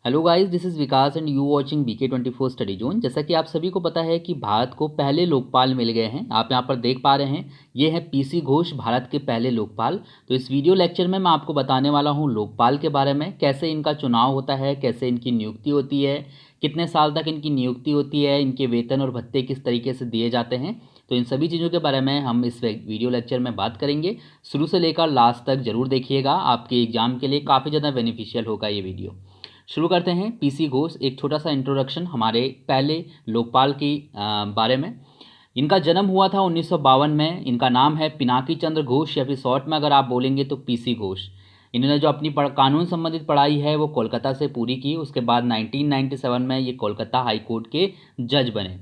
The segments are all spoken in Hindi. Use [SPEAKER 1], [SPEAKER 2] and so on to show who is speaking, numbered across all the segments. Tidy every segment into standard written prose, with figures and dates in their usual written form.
[SPEAKER 1] Hello guys, this is Vikas and you watching BK24 study zone. जैसा कि आप सभी को पता है कि भारत को पहले लोकपाल मिल गए हैं। आप यहाँ पर देख पा रहे हैं, ये है PC घोष, भारत के पहले लोकपाल। तो इस वीडियो लेक्चर में मैं आपको बताने वाला हूँ लोकपाल के बारे में, कैसे इनका चुनाव होता है, कैसे इनकी नियुक्ति होती है, कितने साल तक इनकी नियुक्ति होती है, इनके वेतन और भत्ते किस तरीके से दिए जाते हैं। तो इन सभी चीज़ों के बारे में हम इस वीडियो लेक्चर में बात करेंगे। शुरू से लेकर लास्ट तक जरूर देखिएगा, आपके एग्जाम के लिए काफ़ी ज़्यादा बेनिफिशियल होगा ये वीडियो। शुरू करते हैं PC घोष। एक छोटा सा इंट्रोडक्शन हमारे पहले लोकपाल की बारे में। इनका जन्म हुआ था 1952 में। इनका नाम है पिनाकी चंद्र घोष, या फिर शॉर्ट में अगर आप बोलेंगे तो PC घोष। इन्होंने जो अपनी कानून संबंधित पढ़ाई है वो कोलकाता से पूरी की। उसके बाद 1997 में ये कोलकाता हाई कोर्ट के जज बने।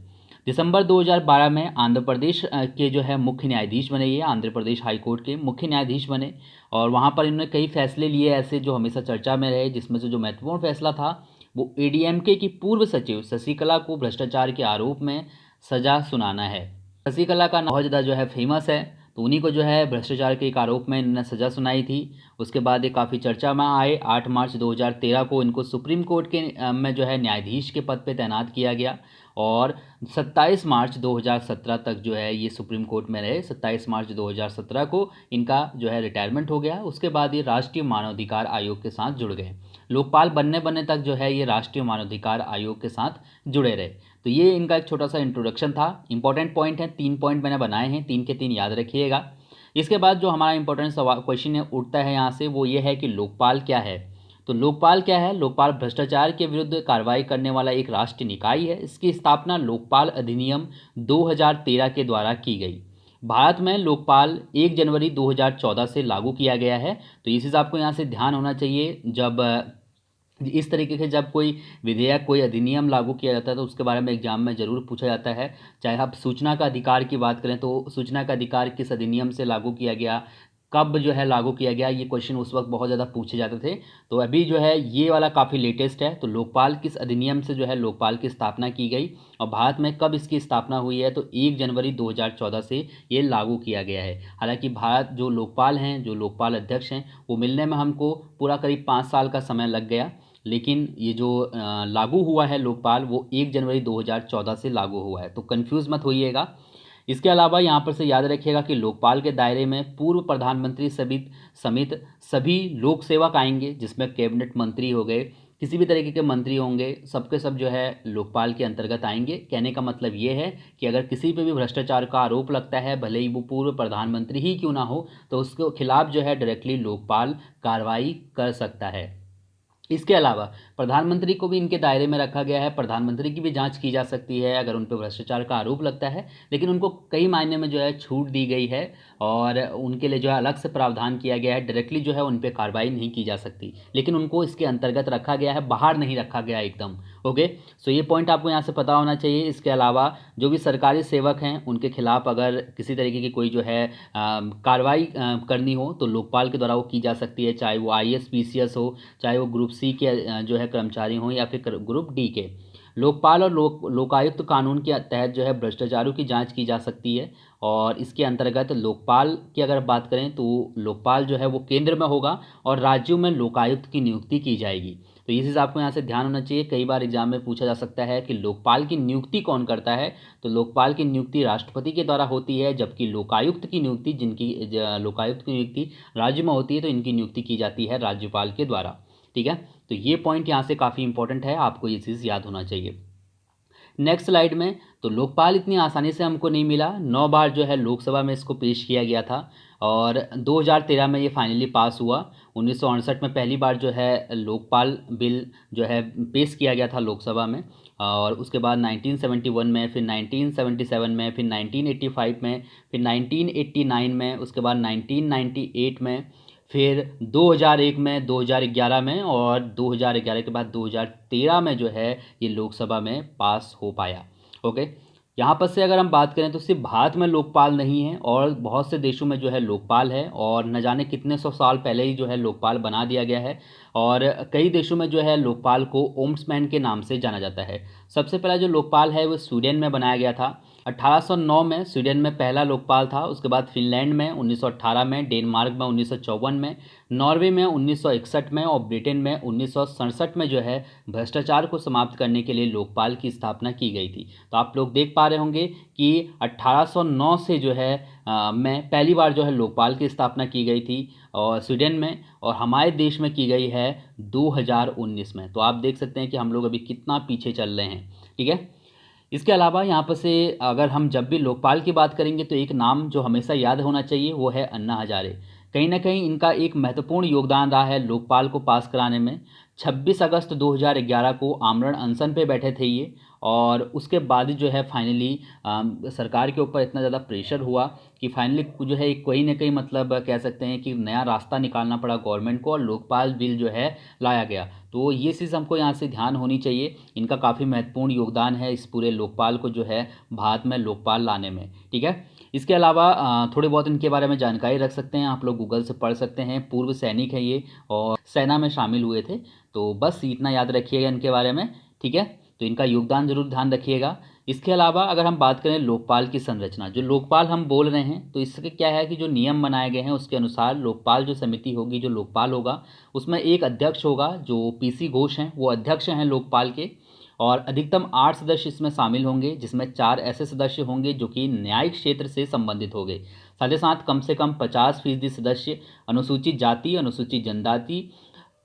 [SPEAKER 1] दिसंबर 2012 में आंध्र प्रदेश के जो है मुख्य न्यायाधीश बने। ये आंध्र प्रदेश हाई कोर्ट के मुख्य न्यायाधीश बने और वहाँ पर इन्होंने कई फैसले लिए ऐसे जो हमेशा चर्चा में रहे, जिसमें से जो महत्वपूर्ण फैसला था वो ADMK की पूर्व सचिव शशिकला को भ्रष्टाचार के आरोप में सजा सुनाना है। शशिकला का नाम बहुत ज़्यादा जो है फेमस है, तो उन्हीं को जो है भ्रष्टाचार के एक आरोप में इन्होंने सजा सुनाई थी। उसके बाद ये काफ़ी चर्चा में आए। 8 मार्च 2013 को इनको सुप्रीम कोर्ट के में जो है न्यायाधीश के पद पे तैनात किया गया और 27 मार्च 2017 तक जो है ये सुप्रीम कोर्ट में रहे। 27 मार्च 2017 को इनका जो है रिटायरमेंट हो गया। उसके बाद ये राष्ट्रीय मानवाधिकार आयोग के साथ जुड़ गए। लोकपाल बनने तक जो है ये राष्ट्रीय मानवाधिकार आयोग के साथ जुड़े रहे। तो ये इनका एक छोटा सा इंट्रोडक्शन था। इंपॉर्टेंट पॉइंट है, 3 पॉइंट मैंने बनाए हैं, 3 के 3 याद रखिएगा। इसके बाद जो हमारा इंपॉर्टेंट सवाल क्वेश्चन है उठता है यहाँ से, वो ये है कि लोकपाल क्या है। तो लोकपाल क्या है? लोकपाल भ्रष्टाचार के विरुद्ध कार्रवाई करने वाला एक राष्ट्रीय निकाय है। इसकी स्थापना लोकपाल अधिनियम 2013 के द्वारा की गई। भारत में लोकपाल 1 जनवरी 2014 से लागू किया गया है। तो इस चीज़ आपको यहाँ से ध्यान होना चाहिए, जब इस तरीके से जब कोई विधेयक, कोई अधिनियम लागू किया जाता है तो उसके बारे में एग्जाम में ज़रूर पूछा जाता है। चाहे आप सूचना का अधिकार की बात करें तो सूचना का अधिकार किस अधिनियम से लागू किया गया, कब जो है लागू किया गया, ये क्वेश्चन उस वक्त बहुत ज़्यादा पूछे जाते थे। तो अभी जो है ये वाला काफ़ी लेटेस्ट है। तो लोकपाल किस अधिनियम से जो है लोकपाल की स्थापना की गई और भारत में कब इसकी स्थापना हुई है, तो 1 जनवरी 2014 से ये लागू किया गया है। हालांकि भारत जो लोकपाल हैं, जो लोकपाल अध्यक्ष हैं, वो मिलने में हमको पूरा करीब 5 साल का समय लग गया, लेकिन ये जो लागू हुआ है लोकपाल वो 1 जनवरी 2014 से लागू हुआ है। तो कंफ्यूज मत होइएगा। इसके अलावा यहाँ पर से याद रखिएगा कि लोकपाल के दायरे में पूर्व प्रधानमंत्री समेत सभी लोक सेवक आएंगे, जिसमें कैबिनेट मंत्री हो गए, किसी भी तरीके के मंत्री होंगे, सबके सब जो है लोकपाल के अंतर्गत आएंगे। कहने का मतलब ये है कि अगर किसी पे भी भ्रष्टाचार का आरोप लगता है, भले ही वो पूर्व प्रधानमंत्री ही क्यों ना हो, तो उसके खिलाफ जो है डायरेक्टली लोकपाल कार्रवाई कर सकता है। इसके अलावा प्रधानमंत्री को भी इनके दायरे में रखा गया है। प्रधानमंत्री की भी जांच की जा सकती है अगर उन पर भ्रष्टाचार का आरोप लगता है, लेकिन उनको कई मायने में जो है छूट दी गई है और उनके लिए जो है अलग से प्रावधान किया गया है। डायरेक्टली जो है उन पर कार्रवाई नहीं की जा सकती, लेकिन उनको इसके अंतर्गत रखा गया है, बाहर नहीं रखा गया एकदम। ओके, सो ये पॉइंट आपको यहाँ से पता होना चाहिए। इसके अलावा जो भी सरकारी सेवक हैं उनके खिलाफ अगर किसी तरीके की कोई जो है कार्रवाई करनी हो तो लोकपाल के द्वारा वो की जा सकती है, चाहे वो IAS PCS हो, चाहे वो ग्रुप C के जो है कर्मचारी हों या फिर ग्रुप D के। लोकपाल और लोकायुक्त कानून के तहत जो है भ्रष्टाचारों की जांच की जा सकती है और इसके अंतर्गत लोकपाल की अगर बात करें तो लोकपाल जो है वो केंद्र में होगा और राज्यों में लोकायुक्त की नियुक्ति की जाएगी। तो ये चीज़ आपको यहाँ से ध्यान होना चाहिए। कई बार एग्जाम में पूछा जा सकता है कि लोकपाल की नियुक्ति कौन करता है, तो लोकपाल की नियुक्ति राष्ट्रपति के द्वारा होती है, जबकि लोकायुक्त की नियुक्ति लोकायुक्त की नियुक्ति राज्य में होती है तो इनकी नियुक्ति की जाती है राज्यपाल के द्वारा। ठीक है, तो ये पॉइंट यहाँ से काफ़ी इंपॉर्टेंट है, आपको ये चीज़ याद होना चाहिए। नेक्स्ट स्लाइड में, तो लोकपाल इतनी आसानी से हमको नहीं मिला। 9 बार जो है लोकसभा में इसको पेश किया गया था और 2013 में ये फाइनली पास हुआ। 1968 में पहली बार जो है लोकपाल बिल जो है पेश किया गया था लोकसभा में और उसके बाद 1971 में, फिर 1977 में, फिर 1985 में, फिर 1989 में, उसके बाद 1998 में, फिर 2001 में, 2011 में और 2011 के बाद 2013 में जो है ये लोकसभा में पास हो पाया। ओके, यहाँ पर से अगर हम बात करें तो सिर्फ भारत में लोकपाल नहीं है और बहुत से देशों में जो है लोकपाल है और न जाने कितने 100 साल पहले ही जो है लोकपाल बना दिया गया है। और कई देशों में जो है लोकपाल को ओम्बड्समैन के नाम से जाना जाता है। सबसे पहला जो लोकपाल है वो स्वीडन में बनाया गया था। 1809 में स्वीडन में पहला लोकपाल था। उसके बाद फिनलैंड में 1918 में, डेनमार्क में 1954 में, नॉर्वे में 1961 में और ब्रिटेन में 1967 में जो है भ्रष्टाचार को समाप्त करने के लिए लोकपाल की स्थापना की गई थी। तो आप लोग देख पा रहे होंगे कि 1809 से जो है में पहली बार जो है लोकपाल की स्थापना की गई थी और स्वीडन में, और हमारे देश में की गई है 2019 में। तो आप देख सकते हैं कि हम लोग अभी कितना पीछे चल रहे हैं। ठीक है, इसके अलावा यहाँ पर से अगर हम जब भी लोकपाल की बात करेंगे तो एक नाम जो हमेशा याद होना चाहिए वो है अन्ना हजारे। कहीं ना कहीं इनका एक महत्वपूर्ण योगदान रहा है लोकपाल को पास कराने में। 26 अगस्त 2011 को आमरण अनशन पे बैठे थे ये, और उसके बाद ही जो है फाइनली सरकार के ऊपर इतना ज़्यादा प्रेशर हुआ कि फाइनली जो है कोई ना कहीं मतलब कह सकते हैं कि नया रास्ता निकालना पड़ा गवर्नमेंट को और लोकपाल बिल जो है लाया गया। तो ये चीज़ हमको यहाँ से ध्यान होनी चाहिए। इनका काफ़ी महत्वपूर्ण योगदान है इस पूरे लोकपाल को जो है भारत में लोकपाल लाने में। ठीक है, इसके अलावा थोड़े बहुत इनके बारे में जानकारी रख सकते हैं, आप लोग गूगल से पढ़ सकते हैं। पूर्व सैनिक है ये और सेना में शामिल हुए थे। तो बस इतना याद रखिएगा इनके बारे में। ठीक है, तो इनका योगदान जरूर ध्यान रखिएगा। इसके अलावा अगर हम बात करें लोकपाल की संरचना, जो लोकपाल हम बोल रहे हैं तो इसके क्या है कि जो नियम बनाए गए हैं उसके अनुसार लोकपाल जो समिति होगी, जो लोकपाल होगा उसमें एक अध्यक्ष होगा जो पीसी घोष हैं, वो अध्यक्ष हैं लोकपाल के, और अधिकतम 8 सदस्य इसमें शामिल होंगे, जिसमें 4 ऐसे सदस्य होंगे जो कि न्यायिक क्षेत्र से संबंधित होंगे। साथ ही साथ कम से कम 50% सदस्य अनुसूचित जाति, अनुसूचित जनजाति,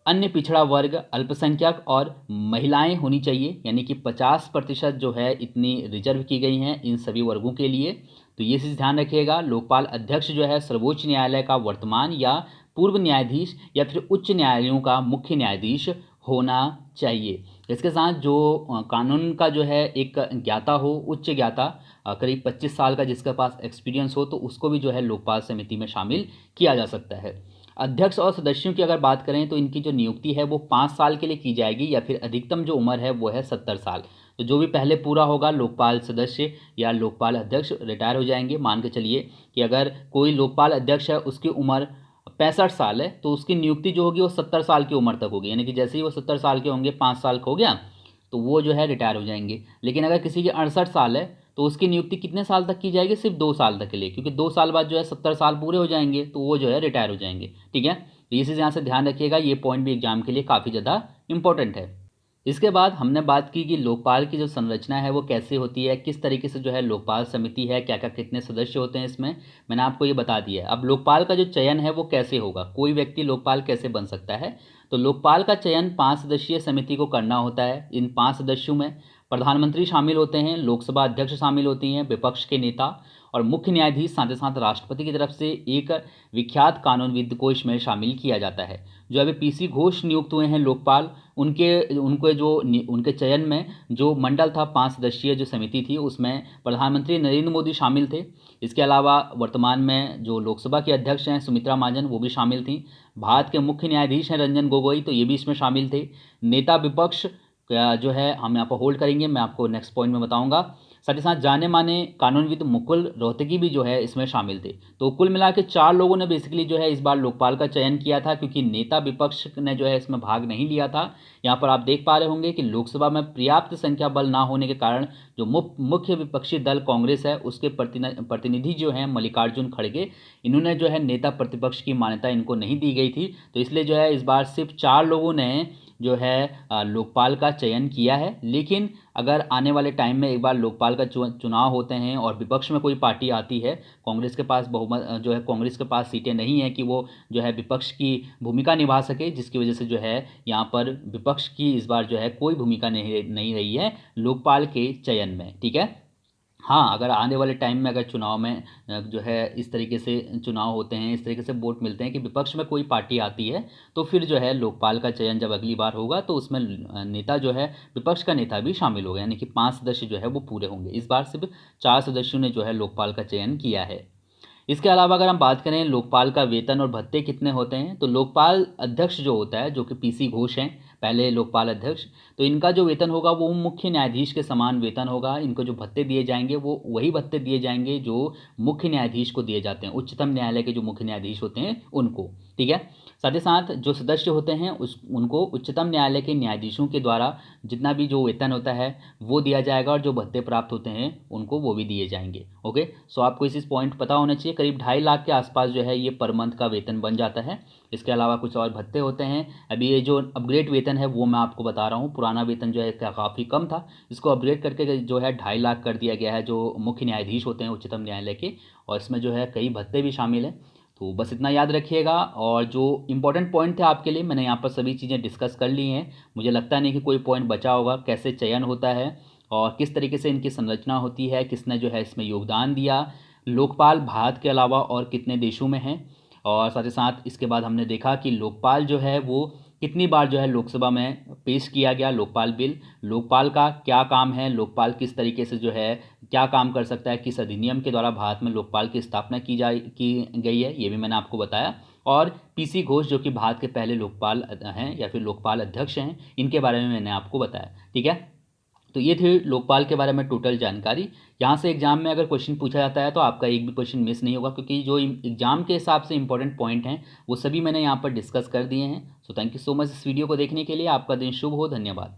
[SPEAKER 1] अन्य पिछड़ा वर्ग, अल्पसंख्यक और महिलाएं होनी चाहिए। यानी कि 50% जो है इतनी रिजर्व की गई हैं इन सभी वर्गों के लिए। तो ये चीज़ ध्यान रखिएगा। लोकपाल अध्यक्ष जो है सर्वोच्च न्यायालय का वर्तमान या पूर्व न्यायाधीश या फिर उच्च न्यायालयों का मुख्य न्यायाधीश होना चाहिए। इसके साथ जो कानून का जो है एक ज्ञाता हो, उच्च ज्ञाता, करीब 25 साल का जिसके पास एक्सपीरियंस हो, तो उसको भी जो है लोकपाल समिति में शामिल किया जा सकता है। अध्यक्ष और सदस्यों की अगर बात करें तो इनकी जो नियुक्ति है वो 5 साल के लिए की जाएगी, या फिर अधिकतम जो उम्र है वो है 70 साल। तो जो भी पहले पूरा होगा लोकपाल सदस्य या लोकपाल अध्यक्ष रिटायर हो जाएंगे। मान के चलिए कि अगर कोई लोकपाल अध्यक्ष है उसकी उम्र 65 साल है तो उसकी नियुक्ति जो होगी वो 70 साल की उम्र तक होगी। यानी कि जैसे ही वो 70 साल के होंगे, 5 साल का हो गया, तो वो जो है रिटायर हो जाएंगे। लेकिन अगर किसी की 68 साल है तो उसकी नियुक्ति कितने साल तक की जाएगी? सिर्फ 2 साल तक के लिए, क्योंकि 2 साल बाद जो है 70 साल पूरे हो जाएंगे तो वो जो है रिटायर हो जाएंगे। ठीक है, तो ये चीज़ यहाँ से ध्यान रखिएगा। ये पॉइंट भी एग्जाम के लिए काफ़ी ज़्यादा इंपॉर्टेंट है। इसके बाद हमने बात की कि लोकपाल की जो संरचना है वो कैसे होती है, किस तरीके से जो है लोकपाल समिति है, क्या क्या कितने सदस्य होते हैं इसमें, मैंने आपको ये बता दिया है। अब लोकपाल का जो चयन है वो कैसे होगा, कोई व्यक्ति लोकपाल कैसे बन सकता है? तो लोकपाल का चयन 5 सदस्यीय समिति को करना होता है। इन 5 सदस्यों में प्रधानमंत्री शामिल होते हैं, लोकसभा अध्यक्ष शामिल होती हैं, विपक्ष के नेता और मुख्य न्यायाधीश, साथ ही साथ राष्ट्रपति की तरफ से एक विख्यात कानूनविद को इसमें शामिल किया जाता है। जो अभी पीसी घोष नियुक्त हुए हैं लोकपाल, उनके चयन में जो मंडल था 5 सदस्यीय जो समिति थी उसमें प्रधानमंत्री नरेंद्र मोदी शामिल थे। इसके अलावा वर्तमान में जो लोकसभा के अध्यक्ष हैं सुमित्रा महाजन, वो भी शामिल थी। भारत के मुख्य न्यायाधीश हैं रंजन गोगोई, तो ये भी इसमें शामिल थे। नेता विपक्ष जो है हम यहाँ पर होल्ड करेंगे, मैं आपको नेक्स्ट पॉइंट में बताऊंगा। साथ ही साथ जाने माने कानूनविद मुकुल रोहतगी भी जो है इसमें शामिल थे। तो कुल मिला के 4 लोगों ने बेसिकली जो है इस बार लोकपाल का चयन किया था, क्योंकि नेता विपक्ष ने जो है इसमें भाग नहीं लिया था। यहाँ पर आप देख पा रहे होंगे कि लोकसभा में पर्याप्त संख्या बल ना होने के कारण जो मुख्य विपक्षी दल कांग्रेस है उसके प्रतिनिधि जो हैं मल्लिकार्जुन खड़गे, इन्होंने जो है नेता प्रतिपक्ष की मान्यता इनको नहीं दी गई थी। तो इसलिए जो है इस बार सिर्फ 4 लोगों ने जो है लोकपाल का चयन किया है। लेकिन अगर आने वाले टाइम में एक बार लोकपाल का चुनाव होते हैं और विपक्ष में कोई पार्टी आती है, कांग्रेस के पास बहुमत जो है, कांग्रेस के पास सीटें नहीं है कि वो जो है विपक्ष की भूमिका निभा सके, जिसकी वजह से जो है यहाँ पर विपक्ष की इस बार जो है कोई भूमिका नहीं रही है लोकपाल के चयन में। ठीक है, हाँ, अगर आने वाले टाइम में अगर चुनाव में जो है इस तरीके से चुनाव होते हैं, इस तरीके से वोट मिलते हैं कि विपक्ष में कोई पार्टी आती है, तो फिर जो है लोकपाल का चयन जब अगली बार होगा तो उसमें नेता जो है विपक्ष का नेता भी शामिल होगा, यानी कि 5 सदस्य जो है वो पूरे होंगे। इस बार सिर्फ 4 सदस्यों ने जो है लोकपाल का चयन किया है। इसके अलावा अगर हम बात करें लोकपाल का वेतन और भत्ते कितने होते हैं, तो लोकपाल अध्यक्ष जो होता है, जो कि पीसी घोष हैं, पहले लोकपाल अध्यक्ष, तो इनका जो वेतन होगा वो मुख्य न्यायाधीश के समान वेतन होगा। इनको जो भत्ते दिए जाएंगे वो वही भत्ते दिए जाएंगे जो मुख्य न्यायाधीश को दिए जाते हैं, उच्चतम न्यायालय के जो मुख्य न्यायाधीश होते हैं उनको। ठीक है, साथ ही साथ जो सदस्य होते हैं उनको उच्चतम न्यायालय के न्यायाधीशों के द्वारा जितना भी जो वेतन होता है वो दिया जाएगा, और जो भत्ते प्राप्त होते हैं उनको वो भी दिए जाएंगे। ओके, सो आपको इस पॉइंट पता होना चाहिए। करीब 2.5 लाख के आसपास जो है ये पर मंथ का वेतन बन जाता है। इसके अलावा कुछ और भत्ते होते हैं। अभी ये जो अपग्रेड वेतन है वो मैं आपको बता रहा हूँ। पुराना वेतन जो है काफ़ी कम था, इसको अपग्रेड करके जो है 2.5 लाख कर दिया गया है जो मुख्य न्यायाधीश होते हैं उच्चतम न्यायालय के, और इसमें जो है कई भत्ते भी शामिल हैं। तो बस इतना याद रखिएगा, और जो इंपॉर्टेंट पॉइंट थे आपके लिए मैंने यहाँ पर सभी चीज़ें डिस्कस कर ली हैं। मुझे लगता नहीं कि कोई पॉइंट बचा होगा। कैसे चयन होता है और किस तरीके से इनकी संरचना होती है, किसने जो है इसमें योगदान दिया, लोकपाल भारत के अलावा और कितने देशों में हैं, और साथ ही साथ इसके बाद हमने देखा कि लोकपाल जो है वो कितनी बार जो है लोकसभा में पेश किया गया लोकपाल बिल, लोकपाल का क्या काम है, लोकपाल किस तरीके से जो है क्या काम कर सकता है, किस अधिनियम के द्वारा भारत में लोकपाल की स्थापना की गई है, ये भी मैंने आपको बताया। और पीसी घोष जो कि भारत के पहले लोकपाल हैं या फिर लोकपाल अध्यक्ष हैं, इनके बारे में मैंने आपको बताया। ठीक है, तो ये थी लोकपाल के बारे में टोटल जानकारी। यहाँ से एग्जाम में अगर क्वेश्चन पूछा जाता है तो आपका एक भी क्वेश्चन मिस नहीं होगा, क्योंकि जो एग्जाम के हिसाब से इंपॉर्टेंट पॉइंट हैं वो सभी मैंने यहाँ पर डिस्कस कर दिए हैं। So thank you so much इस वीडियो को देखने के लिए। आपका दिन शुभ हो। धन्यवाद।